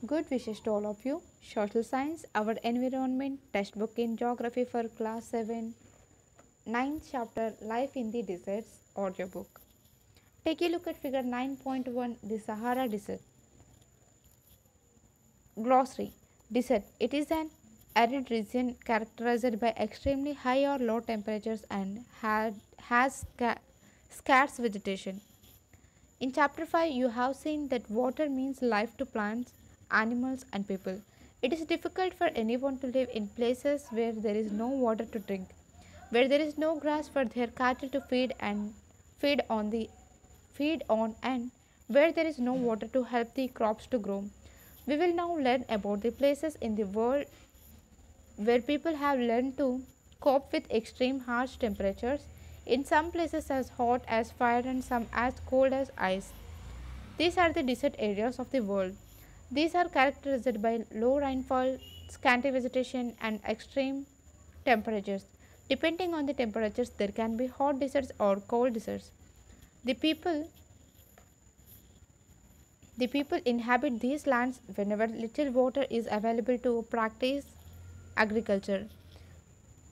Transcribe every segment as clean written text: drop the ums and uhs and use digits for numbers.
Good wishes to all of you. Social science, our environment, textbook in geography for class 7, ninth chapter Life in the Deserts audiobook. Take a look at figure 9.1, the Sahara Desert. Glossary. Desert. It is an arid region characterized by extremely high or low temperatures and has scarce vegetation. In chapter 5, you have seen that water means life to plants, animals, and people. It is difficult for anyone to live in places where there is no water to drink, where there is no grass for their cattle to feed on and where there is no water to help the crops to grow. We will now learn about the places in the world where people have learned to cope with extreme harsh temperatures, in some places as hot as fire and some as cold as ice. These are the desert areas of the world. These are characterized by low rainfall, scanty vegetation, and extreme temperatures. Depending on the temperatures, there can be hot deserts or cold deserts. The people the people inhabit these lands whenever little water is available to practice agriculture.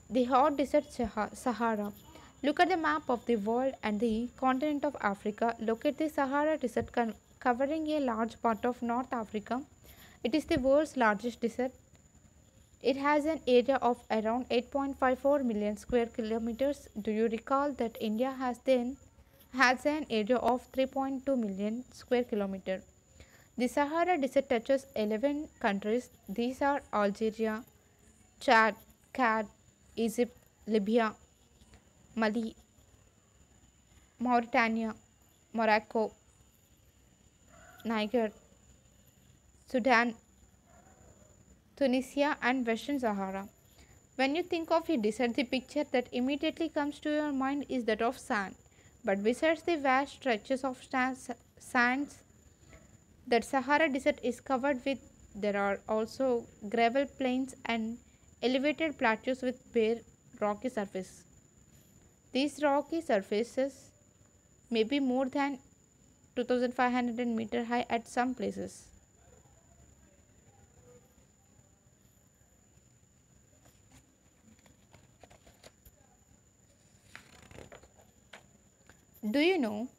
The hot desert Sahara. Look at the map of the world and the continent of Africa. Locate the Sahara Desert covering a large part of North Africa. It is the world's largest desert. It has an area of around 8.54 million square kilometers. Do you recall that India has an area of 3.2 million square kilometers? The Sahara Desert touches 11 countries. These are Algeria, Chad, Egypt, Libya, Mali, Mauritania, Morocco, Niger, Sudan, Tunisia, and Western Sahara. When you think of a desert, the picture that immediately comes to your mind is that of sand. But besides the vast stretches of sands that Sahara Desert is covered with, there are also gravel plains and elevated plateaus with bare rocky surface. These rocky surfaces may be more than 2500 meter high at some places. Do you know?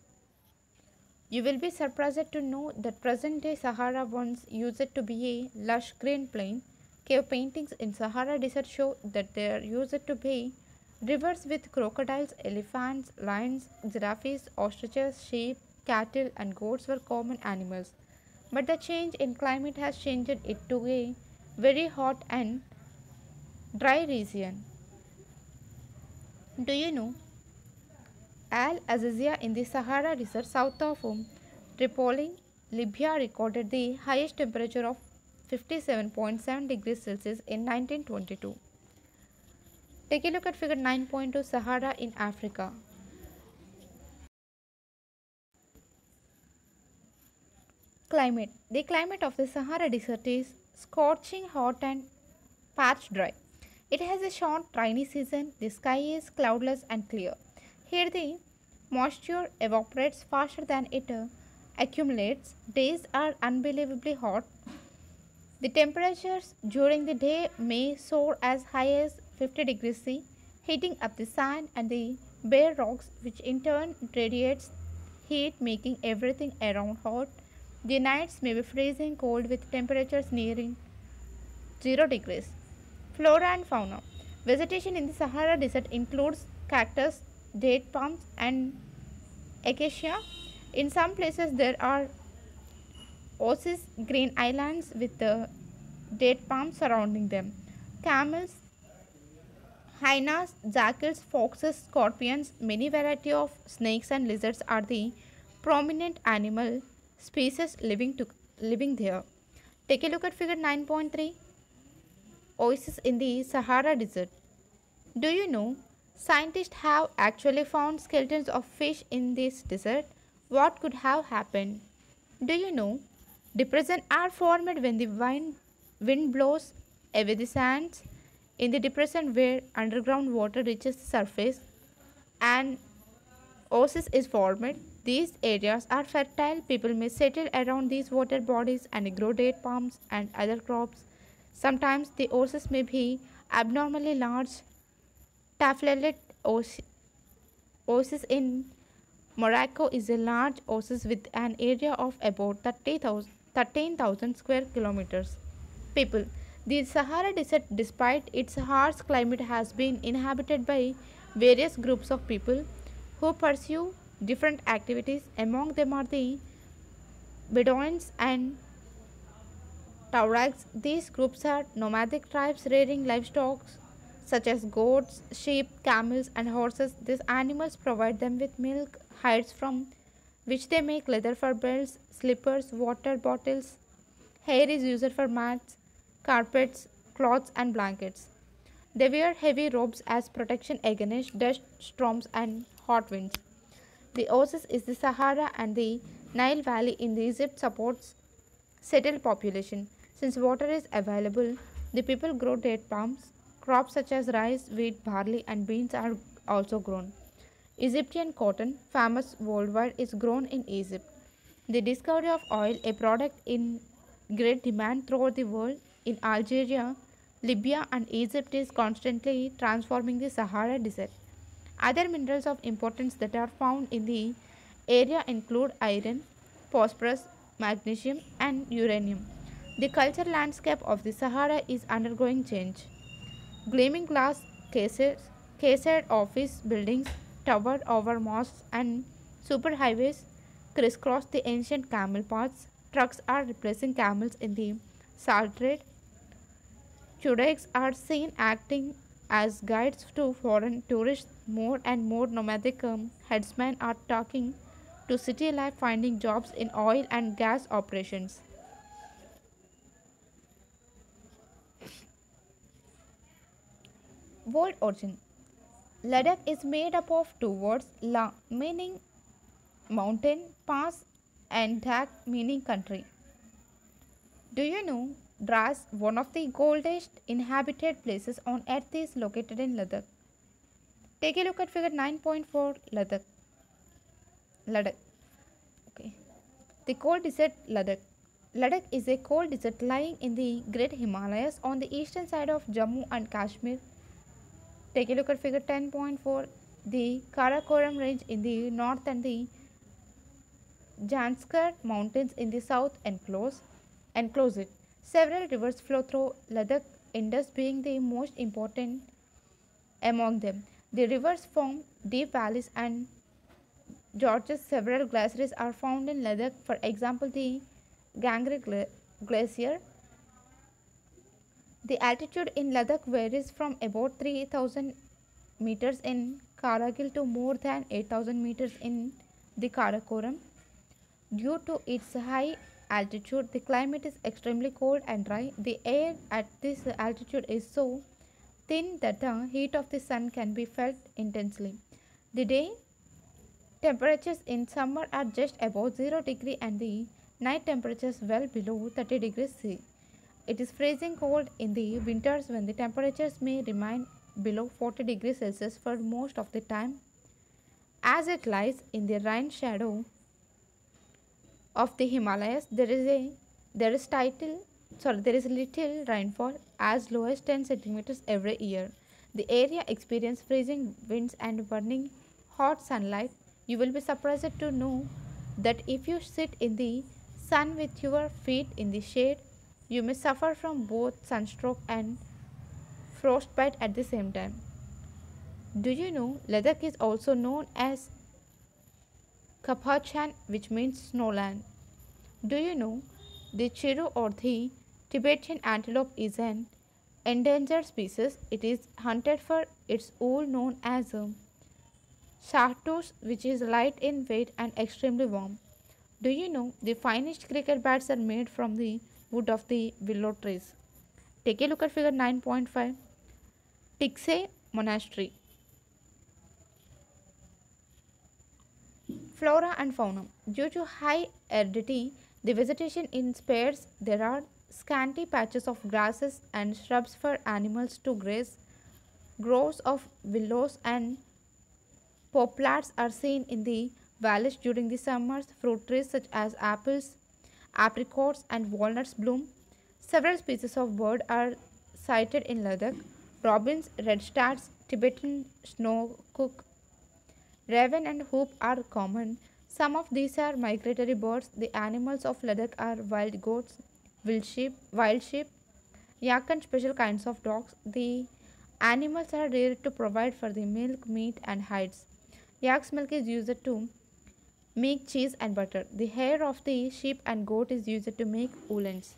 You will be surprised to know that present day Sahara once used to be a lush green plain. Cave paintings in Sahara Desert show that there used to be rivers with crocodiles, elephants, lions, giraffes, ostriches, sheep, cattle, and goats were common animals. But the change in climate has changed it to a very hot and dry region. Do you know? Al Azizia in the Sahara Desert south of Tripoli, Libya recorded the highest temperature of 57.7 degrees Celsius in 1922. Take a look at figure 9.2, Sahara in Africa. Climate. The climate of the Sahara Desert is scorching hot and parched dry. It has a short rainy season. The sky is cloudless and clear. Here the moisture evaporates faster than it accumulates. Days are unbelievably hot. The temperatures during the day may soar as high as 50 degrees C, heating up the sand and the bare rocks, which in turn radiates heat, making everything around hot. The nights may be freezing cold with temperatures nearing 0 degrees. Flora and fauna. Vegetation in the Sahara Desert includes cactus, date palms, and acacia. In some places, there are oasis green islands with the date palms surrounding them. Camels, hyenas, jackals, foxes, scorpions, many variety of snakes and lizards are the prominent animal species living there. Take a look at figure 9.3, oasis in the Sahara Desert. Do you know scientists have actually found skeletons of fish in this desert? What could have happened? Do you know depressions are formed when the wind blows away the sands in the depression where underground water reaches the surface and oasis is formed? These areas are fertile. People may settle around these water bodies and grow date palms and other crops. Sometimes the oases may be abnormally large. Tafilalet oasis in Morocco is a large oasis with an area of about 13,000 square kilometers. People. The Sahara Desert, despite its harsh climate, has been inhabited by various groups of people who pursue different activities. Among them are the Bedouins and Tuaregs. These groups are nomadic tribes rearing livestock such as goats, sheep, camels, and horses. These animals provide them with milk, hides from which they make leather for belts, slippers, water bottles. Hair is used for mats, carpets, cloths, and blankets. They wear heavy robes as protection against dust, storms, and hot winds. The oasis is the Sahara and the Nile Valley in Egypt supports settled population. Since water is available, the people grow date palms. Crops such as rice, wheat, barley, and beans are also grown. Egyptian cotton, famous worldwide, is grown in Egypt. The discovery of oil, a product in great demand throughout the world, in Algeria, Libya, and Egypt, is constantly transforming the Sahara Desert. Other minerals of importance that are found in the area include iron, phosphorus, magnesium, and uranium. The cultural landscape of the Sahara is undergoing change. Gleaming glass cases, cased office buildings towered over mosques and superhighways crisscross the ancient camel paths. Trucks are replacing camels in the salt trade. Tuaregs are seen acting as guides to foreign tourists. More and more nomadic headsmen are talking to city life, finding jobs in oil and gas operations. Word origin. Ladakh is made up of two words, La meaning mountain, Pass and Dak meaning country. Do you know Dras, one of the coldest inhabited places on earth, is located in Ladakh? Take a look at figure 9.4 Ladakh. Ladakh. Okay. The cold desert Ladakh. Ladakh is a cold desert lying in the Great Himalayas on the eastern side of Jammu and Kashmir. Take a look at figure 10.4. The Karakoram range in the north and the Janskar mountains in the south enclose it. Several rivers flow through Ladakh, Indus being the most important among them. The rivers form deep valleys and gorges. Several glaciers are found in Ladakh. For example, the Gangri Glacier. The altitude in Ladakh varies from about 3000 meters in Karagil to more than 8000 meters in the Karakoram. Due to its high altitude, the climate is extremely cold and dry. The air at this altitude is so thin that the heat of the sun can be felt intensely. The day temperatures in summer are just above 0 degree and the night temperatures well below 30 degrees C. It is freezing cold in the winters when the temperatures may remain below 40 degrees Celsius for most of the time. As it lies in the rain shadow of the Himalayas, there is little rainfall, as low as 10 centimeters every year. The area experiences freezing winds and burning hot sunlight. You will be surprised to know that if you sit in the sun with your feet in the shade, you may suffer from both sunstroke and frostbite at the same time. Do you know Ladakh is also known as Kaphachan, which means snowland? Do you know the Chiru or the Tibetan antelope is an endangered species? It is hunted for its wool known as shahtoos, which is light in weight and extremely warm. Do you know the finest cricket bats are made from the wood of the willow trees? Take a look at figure 9.5. Tikse Monastery. Flora and fauna. Due to high aridity, the vegetation in sparse. There are scanty patches of grasses and shrubs for animals to graze. Groves of willows and poplars are seen in the valleys during the summers. Fruit trees such as apples, apricots, and walnuts bloom. Several species of bird are sighted in Ladakh. Robins, redstarts, Tibetan snowcock, raven, and hoop are common. Some of these are migratory birds. The animals of Ladakh are wild goats, wild sheep, yak, and special kinds of dogs. The animals are reared to provide for the milk, meat, and hides. Yak's milk is used to make cheese and butter. The hair of the sheep and goat is used to make woolens.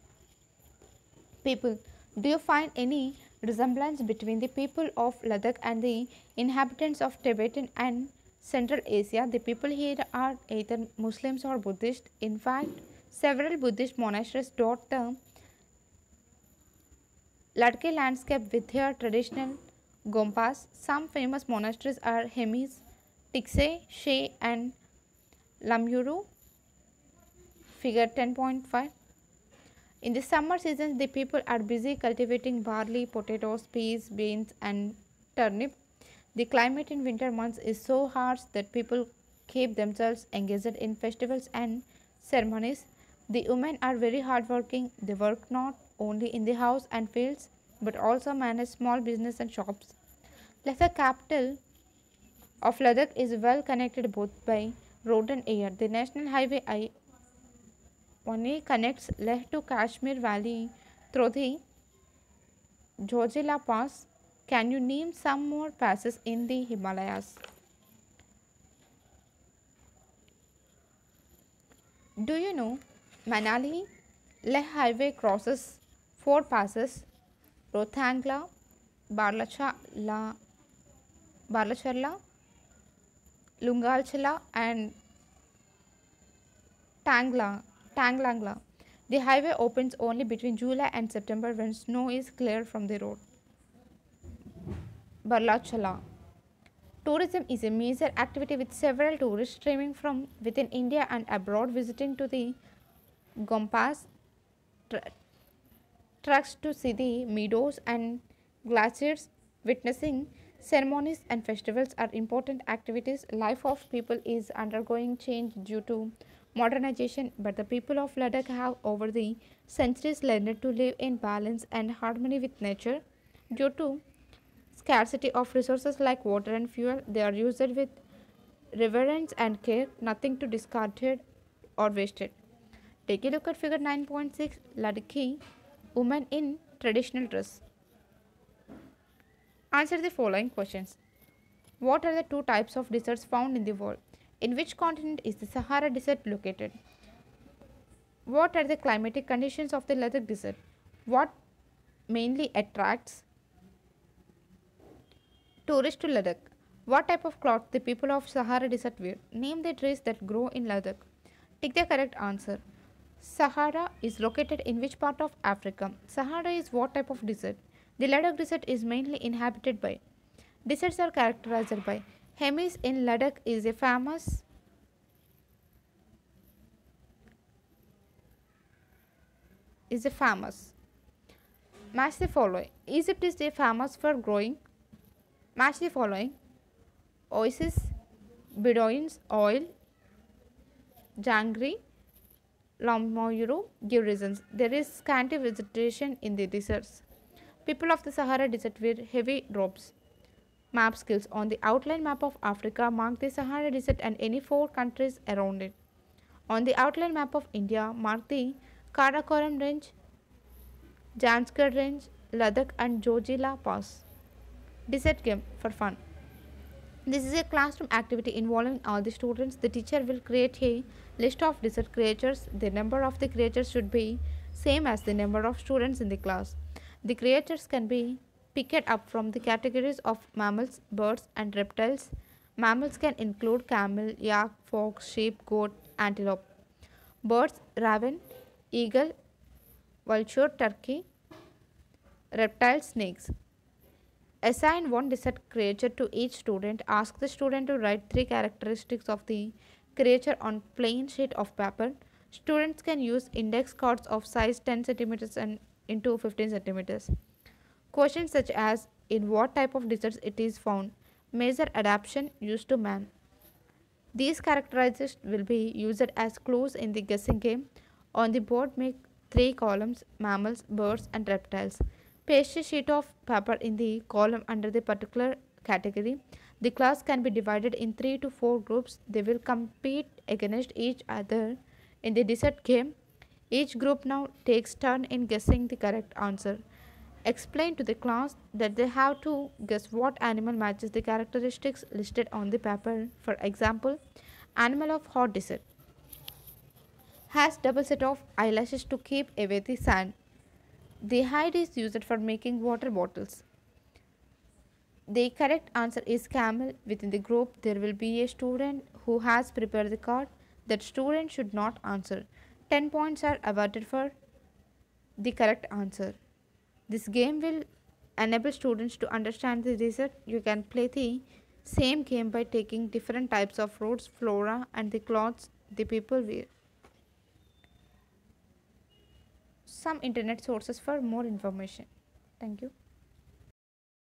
People, do you find any resemblance between the people of Ladakh and the inhabitants of Tibetan and Central Asia? The people here are either Muslims or Buddhist. In fact, several Buddhist monasteries dot the Ladakh landscape with their traditional gompas. Some famous monasteries are Hemis, Tikse, She, and Lamyuru. Figure 10.5. In the summer season, the people are busy cultivating barley, potatoes, peas, beans, and turnip. The climate in winter months is so harsh that people keep themselves engaged in festivals and ceremonies. The women are very hardworking. They work not only in the house and fields but also manage small business and shops. Ladakh capital of Ladakh is well connected both by road and air. The national highway I-1 connects Leh to Kashmir Valley through the Jojila Pass. Can you name some more passes in the Himalayas? Do you know Manali Leh Highway crosses four passes: Rothangla, Barlachala, Barlacharla, Lungalchala, and Tanglangla. The highway opens only between July and September when snow is cleared from the road. Barlachala. Tourism is a major activity with several tourists streaming from within India and abroad visiting to the Gompas treks to see the meadows and glaciers. Witnessing ceremonies and festivals are important activities. Life of people is undergoing change due to modernization, but the people of Ladakh have over the centuries learned to live in balance and harmony with nature. Due to scarcity of resources like water and fuel, they are used with reverence and care, nothing to discarded or wasted. Take a look at figure 9.6. Ladakhi women in traditional dress. Answer the following questions. What are the two types of deserts found in the world? In which continent is the Sahara Desert located? What are the climatic conditions of the Ladakh Desert? What mainly attracts tourists to Ladakh? What type of cloth the people of Sahara Desert wear? Name the trees that grow in Ladakh. Take the correct answer. Sahara is located in which part of Africa? Sahara is what type of desert? The Ladakh Desert is mainly inhabited by. Deserts are characterized by. Hemis in Ladakh is a famous. Match the following. Egypt is famous for growing. Match the following. Oasis, Bedouins, oil, jangri, Lamoyuru give reasons. There is scanty vegetation in the deserts. People of the Sahara Desert wear heavy robes. Map skills. On the outline map of Africa, mark the Sahara Desert and any four countries around it. On the outline map of India, mark the Karakoram Range, Janskar Range, Ladakh, and Jojila Pass. Desert game for fun. This is a classroom activity involving all the students. The teacher will create a list of desert creatures. The number of the creatures should be same as the number of students in the class. The creatures can be picked up from the categories of mammals, birds, and reptiles. Mammals can include camel, yak, fox, sheep, goat, antelope. Birds, raven, eagle, vulture, turkey. Reptiles, snakes. Assign one desert creature to each student. Ask the student to write three characteristics of the creature on plain sheet of paper. Students can use index cards of size 10 centimeters and into 15 centimeters. Questions such as in what type of deserts it is found, measure adaptation used to man. These characteristics will be used as clues in the guessing game. On the board, make three columns: mammals, birds, and reptiles. Paste a sheet of paper in the column under the particular category. The class can be divided in 3 to 4 groups. They will compete against each other in the desert game. Each group now takes turn in guessing the correct answer. Explain to the class that they have to guess what animal matches the characteristics listed on the paper. For example, animal of hot desert has double set of eyelashes to keep away the sand. The hide is used for making water bottles. The correct answer is camel. Within the group, there will be a student who has prepared the card. That student should not answer. 10 points are awarded for the correct answer. This game will enable students to understand the desert. You can play the same game by taking different types of fruits, flora, and the clothes the people wear. Some internet sources for more information. Thank you.